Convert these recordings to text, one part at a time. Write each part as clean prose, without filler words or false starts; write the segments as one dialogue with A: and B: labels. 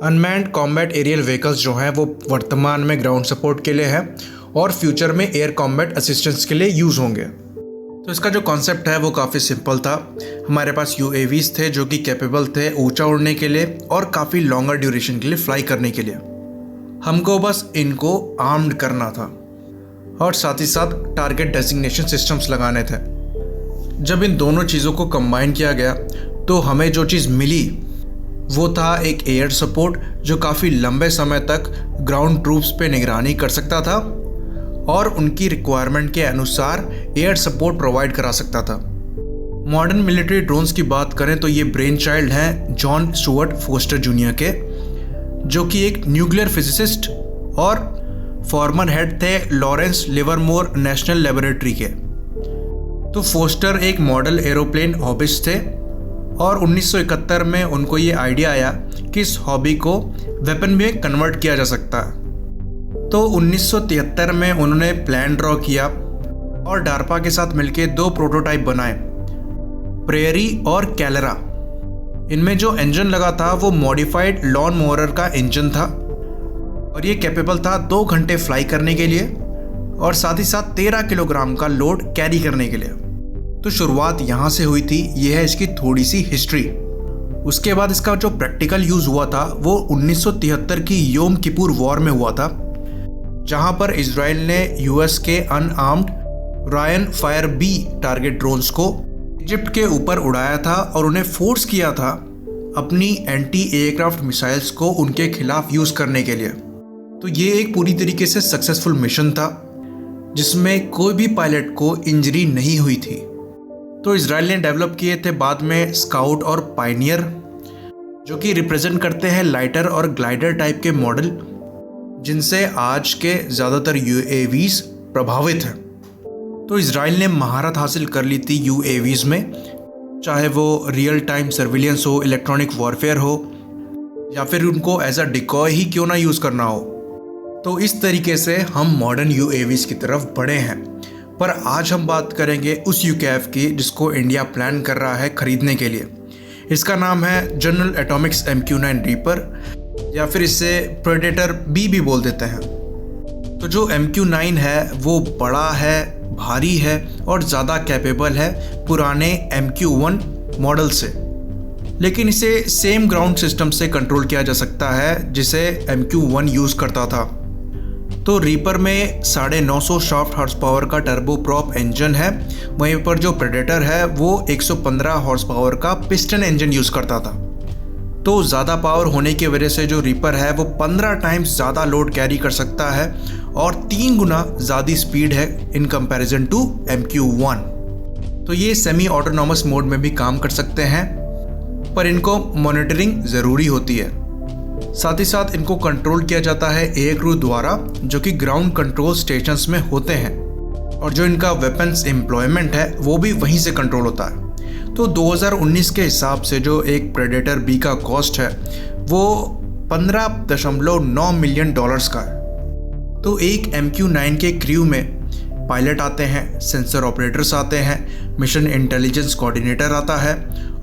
A: Unmanned combat aerial vehicles जो हैं वो वर्तमान में ग्राउंड सपोर्ट के लिए है और फ्यूचर में एयर कॉम्बैट असिस्टेंस के लिए यूज़ होंगे। तो इसका जो कॉन्सेप्ट है वो काफ़ी सिंपल था। हमारे पास यूएवीज थे जो कि कैपेबल थे ऊंचा उड़ने के लिए और काफ़ी लॉन्गर ड्यूरेशन के लिए फ्लाई करने के लिए। हमको बस इनको आर्म्ड करना था और साथ ही साथ टारगेट डेजिग्नेशन सिस्टम्स लगाने थे। जब इन दोनों चीज़ों को कंबाइन किया गया तो हमें जो चीज़ मिली वो था एक एयर सपोर्ट जो काफ़ी लंबे समय तक ग्राउंड ट्रूप्स पे निगरानी कर सकता था और उनकी रिक्वायरमेंट के अनुसार एयर सपोर्ट प्रोवाइड करा सकता था। मॉडर्न मिलिट्री ड्रोन्स की बात करें तो ये ब्रेन चाइल्ड हैं जॉन स्टुअर्ट फोस्टर जूनियर के, जो कि एक न्यूक्लियर फिजिसिस्ट और फॉर्मर हेड थे लॉरेंस लिवरमोर नेशनल लेबोरेटरी के। तो फोस्टर एक मॉडल एरोप्लेन हॉबिस्ट थे और 1971 में उनको ये आइडिया आया कि इस हॉबी को वेपन में कन्वर्ट किया जा सकता है। तो 1973 में उन्होंने प्लान ड्रॉ किया और डार्पा के साथ मिलकर 2 प्रोटोटाइप बनाए, प्रेयरी और कैलरा। इनमें जो इंजन लगा था वो मॉडिफाइड लॉन मोवर का इंजन था और ये कैपेबल था 2 घंटे फ्लाई करने के लिए और साथ ही साथ 13 किलोग्राम का लोड कैरी करने के लिए। तो शुरुआत यहाँ से हुई थी। ये है इसकी थोड़ी सी हिस्ट्री। उसके बाद इसका जो प्रैक्टिकल यूज़ हुआ था वो 1973 की योम किपुर वॉर में हुआ था, जहाँ पर इजराइल ने यूएस के unarmoured Ryan fire be target drones को इजिप्ट के ऊपर उड़ाया था और उन्हें फोर्स किया था अपनी एंटी एयरक्राफ्ट मिसाइल्स को उनके खिलाफ यूज़ करने के लिए। तो ये एक पूरी तरीके से सक्सेसफुल मिशन था जिसमें कोई भी पायलट को इंजरी नहीं हुई थी। तो इजराइल ने डेवलप किए थे बाद में स्काउट और पायनियर, जो कि रिप्रेजेंट करते हैं लाइटर और ग्लाइडर टाइप के मॉडल, जिनसे आज के ज़्यादातर यूएवीज प्रभावित हैं। तो इजराइल ने महारत हासिल कर ली थी यूएवीज में, चाहे वो रियल टाइम सर्विलियंस हो, इलेक्ट्रॉनिक वॉरफेयर हो या फिर उनको एज अ डिकॉय ही क्यों ना यूज़ करना हो। तो इस तरीके से हम मॉडर्न यूएवीज की तरफ बढ़े हैं। पर आज हम बात करेंगे उस यूकेएफ की जिसको इंडिया प्लान कर रहा है खरीदने के लिए। इसका नाम है जनरल एटॉमिक्स MQ-9 रीपर या फिर इसे प्रेडेटर बी भी बोल देते हैं। तो जो MQ-9 है वो बड़ा है, भारी है और ज़्यादा कैपेबल है पुराने MQ-1 मॉडल से, लेकिन इसे सेम ग्राउंड सिस्टम से कंट्रोल किया जा सकता है जिसे MQ-1 यूज़ करता था। तो रीपर में 950 शाफ्ट हॉर्स पावर का टर्बो प्रॉप इंजन है, वहीं पर जो प्रेडेटर है वो 115 हॉर्स पावर का पिस्टन इंजन यूज़ करता था। तो ज़्यादा पावर होने की वजह से जो रीपर है वो 15 टाइम्स ज़्यादा लोड कैरी कर सकता है और 3 गुना ज़्यादा स्पीड है इन कंपैरिजन टू MQ-1। तो ये सेमी ऑटोनॉमस मोड में भी काम कर सकते हैं, पर इनको मॉनिटरिंग ज़रूरी होती है। साथ ही साथ इनको कंट्रोल किया जाता है एयर क्रू द्वारा, जो कि ग्राउंड कंट्रोल स्टेशंस में होते हैं, और जो इनका वेपन्स एम्प्लॉयमेंट है वो भी वहीं से कंट्रोल होता है। तो 2019 के हिसाब से जो एक प्रेडेटर बी का कॉस्ट है वो $15.9 मिलियन का है। तो एक MQ-9 के क्रू में पायलट आते हैं, सेंसर ऑपरेटर्स आते हैं, मिशन इंटेलिजेंस कोऑर्डिनेटर आता है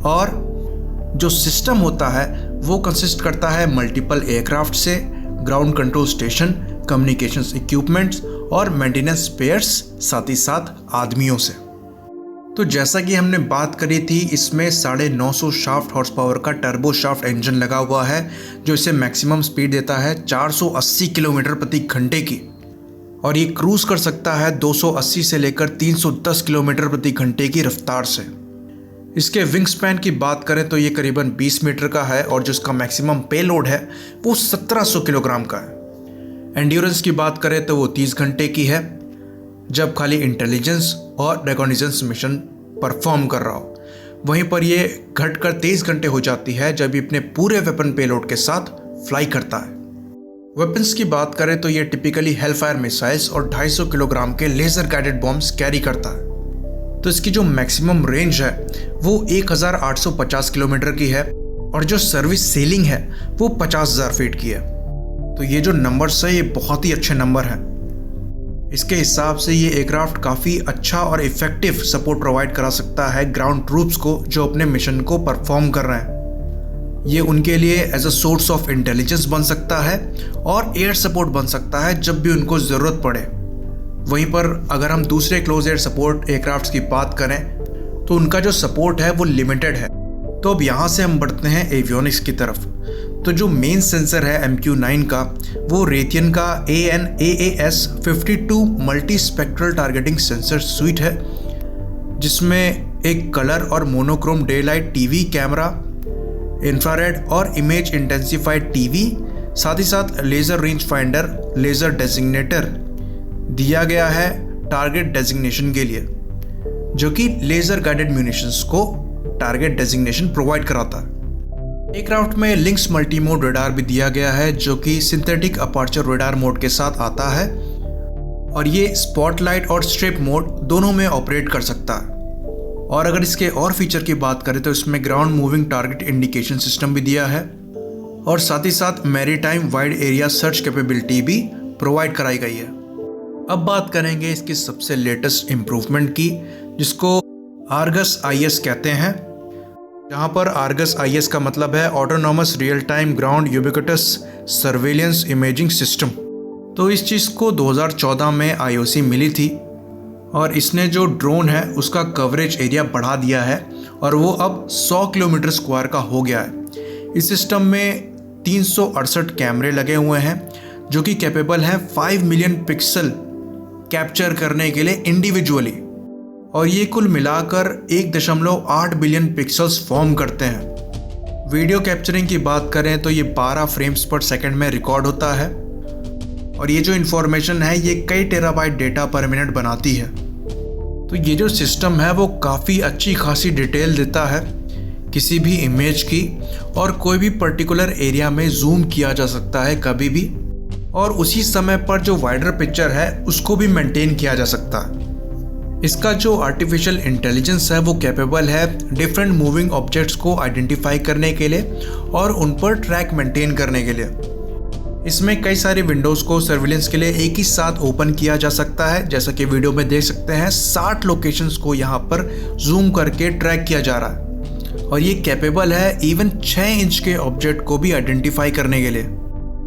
A: और जो सिस्टम होता है वो कंसिस्ट करता है मल्टीपल एयरक्राफ्ट से, ground control station, communications equipments और मेंटेनेंस स्पेयर्स, साथ ही साथ आदमियों से। तो जैसा कि हमने बात करी थी, इसमें 950 शाफ्ट हॉर्स पावर का टर्बो शाफ्ट इंजन लगा हुआ है जो इसे मैक्सिमम स्पीड देता है 480 किलोमीटर प्रति घंटे की, और ये क्रूज कर सकता है 280 से लेकर 310 किलोमीटर प्रति घंटे की रफ्तार से। इसके विंग स्पैन की बात करें तो ये करीबन 20 मीटर का है और जो इसका मैक्सिमम पेलोड है वो 1700 किलोग्राम का है। एंड्योरेंस की बात करें तो वो 30 घंटे की है, जब खाली इंटेलिजेंस और रिकॉग्निजेंस मिशन परफॉर्म कर रहा हो। वहीं पर ये घटकर 23 घंटे हो जाती है जब ये अपने पूरे वेपन पेलोड के साथ फ्लाई करता है। वेपन्स की बात करें तो ये टिपिकली हेलफायर मिसाइल्स और 250 किलोग्राम के लेज़र गाइडेड बॉम्ब्स कैरी करता है। तो इसकी जो मैक्सिमम रेंज है वो 1850 किलोमीटर की है और जो सर्विस सीलिंग है वो 50,000 फीट की है। तो ये जो नंबर्स है ये बहुत ही अच्छे नंबर हैं। इसके हिसाब से ये एयरक्राफ्ट काफ़ी अच्छा और इफ़ेक्टिव सपोर्ट प्रोवाइड करा सकता है ग्राउंड ट्रूप्स को जो अपने मिशन को परफॉर्म कर रहे हैं। ये उनके लिए as a source of intelligence बन सकता है और एयर सपोर्ट बन सकता है जब भी उनको ज़रूरत पड़े। वहीं पर अगर हम दूसरे क्लोज एयर सपोर्ट एयरक्राफ्ट्स की बात करें तो उनका जो सपोर्ट है वो लिमिटेड है। तो अब यहाँ से हम बढ़ते हैं एवियोनिक्स की तरफ। तो जो मेन सेंसर है MQ-9 का वो रेथियन का AN/AAS52 multi spectral targeting sensor sweet है, जिसमें एक कलर और monochrome day light TV camera, infrared और इमेज इंटेंसिफाइड टीवी, साथ ही साथ लेज़र रेंज फाइंडर, लेज़र डेजिग्नेटर दिया गया है टारगेट डेजिग्नेशन के लिए, जो कि लेज़र गाइडेड म्यूनिशंस को टारगेट डेजिग्नेशन प्रोवाइड कराता है। एयरक्राफ्ट में लिंक्स मल्टीमोड रेडार भी दिया गया है, जो कि सिंथेटिक अपर्चर रेडार मोड के साथ आता है और ये स्पॉटलाइट और स्ट्रिप मोड दोनों में ऑपरेट कर सकता है। और अगर इसके और फीचर की बात करें तो इसमें ground moving target indication system भी दिया है और साथ ही साथ maritime wide area search capability भी प्रोवाइड कराई गई है। अब बात करेंगे इसकी सबसे लेटेस्ट इम्प्रूवमेंट की, जिसको आर्गस IS कहते हैं, जहाँ पर आर्गस IS का मतलब है autonomous real time ground ubiquitous surveillance imaging system. तो इस चीज़ को 2014 में IOC मिली थी और इसने जो ड्रोन है उसका कवरेज एरिया बढ़ा दिया है और वो अब 100 किलोमीटर स्क्वायर का हो गया है। इस सिस्टम में 368 कैमरे लगे हुए हैं जो कि कैपेबल हैं 5 मिलियन पिक्सल कैप्चर करने के लिए इंडिविजुअली, और ये कुल मिलाकर 1.8 बिलियन पिक्सल्स फॉर्म करते हैं। वीडियो कैप्चरिंग की बात करें तो ये 12 फ्रेम्स पर सेकंड में रिकॉर्ड होता है और ये जो इन्फॉर्मेशन है ये कई टेराबाइट डेटा पर मिनट बनाती है। तो ये जो सिस्टम है वो काफ़ी अच्छी खासी डिटेल देता है किसी भी इमेज की, और कोई भी पर्टिकुलर एरिया में जूम किया जा सकता है कभी भी, और उसी समय पर जो वाइडर पिक्चर है उसको भी मेंटेन किया जा सकता है। इसका जो आर्टिफिशियल इंटेलिजेंस है वो कैपेबल है डिफरेंट मूविंग ऑब्जेक्ट्स को आइडेंटिफाई करने के लिए और उन पर ट्रैक मेंटेन करने के लिए। इसमें कई सारे विंडोज़ को सर्विलेंस के लिए एक ही साथ ओपन किया जा सकता है, जैसा कि वीडियो में देख सकते हैं 60 लोकेशंस को यहाँ पर जूम करके ट्रैक किया जा रहा है, और ये कैपेबल है इवन 6 इंच के ऑब्जेक्ट को भी आइडेंटिफाई करने के लिए।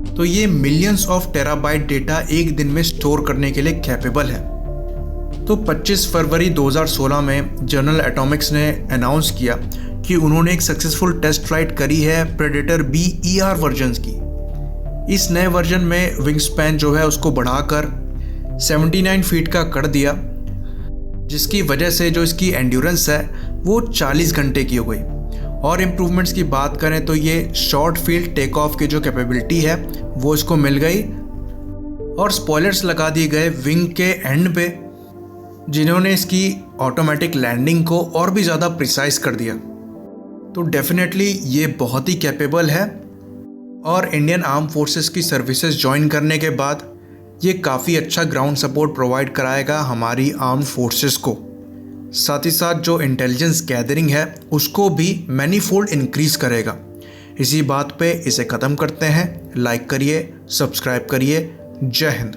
A: तो ये मिलियंस ऑफ टेराबाइट डेटा एक दिन में स्टोर करने के लिए कैपेबल है। तो 25 फरवरी 2016 में जनरल एटॉमिक्स ने अनाउंस किया कि उन्होंने एक सक्सेसफुल टेस्ट फ्लाइट करी है प्रेडेटर B ER वर्जन्स की। इस नए वर्जन में विंग स्पैन जो है उसको बढ़ाकर 79 फीट का कर दिया, जिसकी वजह से जो इसकी एंड्योरेंस है वो 40 घंटे की हो गई। और इम्प्रूवमेंट्स की बात करें तो ये शॉर्ट फील्ड टेक ऑफ की जो कैपेबिलिटी है वो इसको मिल गई, और स्पॉयलर्स लगा दिए गए विंग के एंड पे, जिन्होंने इसकी ऑटोमेटिक लैंडिंग को और भी ज़्यादा प्रिसाइज कर दिया। तो डेफिनेटली ये बहुत ही कैपेबल है, और इंडियन आर्म फोर्सेस की सर्विसेज ज्वाइन करने के बाद ये काफ़ी अच्छा ग्राउंड सपोर्ट प्रोवाइड कराएगा हमारी आर्म्ड फोर्सेस को। साथ ही साथ जो इंटेलिजेंस गैदरिंग है उसको भी मैनीफोल्ड इंक्रीज करेगा। इसी बात पे इसे ख़त्म करते हैं। लाइक करिए, सब्सक्राइब करिए। जय हिंद।